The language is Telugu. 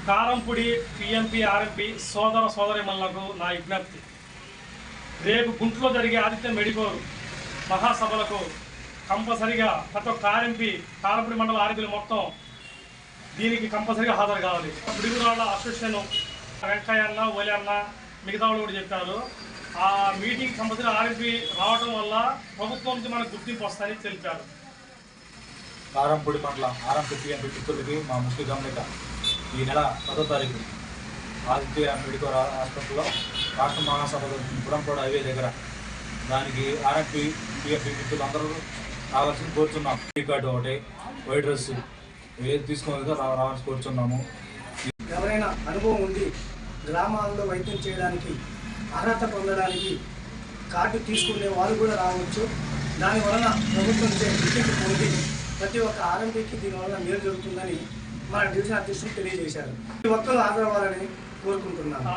కారంపూడి పిఎంపి ఆర్ఎంపి సోదర సోదరిమణులకు నా విజ్ఞప్తి, రేపు గుంటూరులో జరిగే ఆదిత్య మెడికోర్ మహాసభలకు కంపల్సరిగా ప్రతి ఒక్క కారంపూడి మండల ఆర్ఎంపీలు మొత్తం దీనికి కంపల్సరిగా హాజరు కావాలి. పిడుగురాళ్ళ అసోసియేషన్ వెంకయ్య అన్న, ఓలి అన్న, మిగతా వాళ్ళు కూడా చెప్పారు. ఆ మీటింగ్ కంపల్సరీ ఆర్ఎంపీ రావడం వల్ల ప్రభుత్వం నుంచి మనకు గుర్తింపు వస్తాయని తెలిపారు. కారంపూడి మండలం ఆర్ఎంపీ పిఎంపీ చిత్తూరుకి మా ముఖ్య గమనిక, ఈ నెల 10వ తారీఖు ఆదిత్య మెడికోర్ హాస్పిటల్లో రాష్ట్ర మహాసభ పుడంకోడ హైవే దగ్గర, దానికి ఆర్ఎంపీ పిఎంపీ మిత్రులు అందరూ రావాల్సింది కోరుచున్నాం. ఈ కార్డు ఒకటి, వైట్ డ్రెస్ ఏది తీసుకోవాలి రావాల్సి కోరుచున్నాము. ఎవరైనా అనుభవం ఉండి గ్రామాల్లో వైద్యం చేయడానికి అర్హత పొందడానికి కార్డు తీసుకునే వాళ్ళు కూడా రావచ్చు. దానివలన ప్రభుత్వం గుర్తింపు పొంది ప్రతి ఒక్క ఆర్ఎంపీకి దీనివల్ల మేలు జరుగుతుందని మన డివిజన్ అధ్యక్షులు తెలియజేశారు. ప్రతి ఒక్కరు హాజరవ్వాలని కోరుకుంటున్నాను.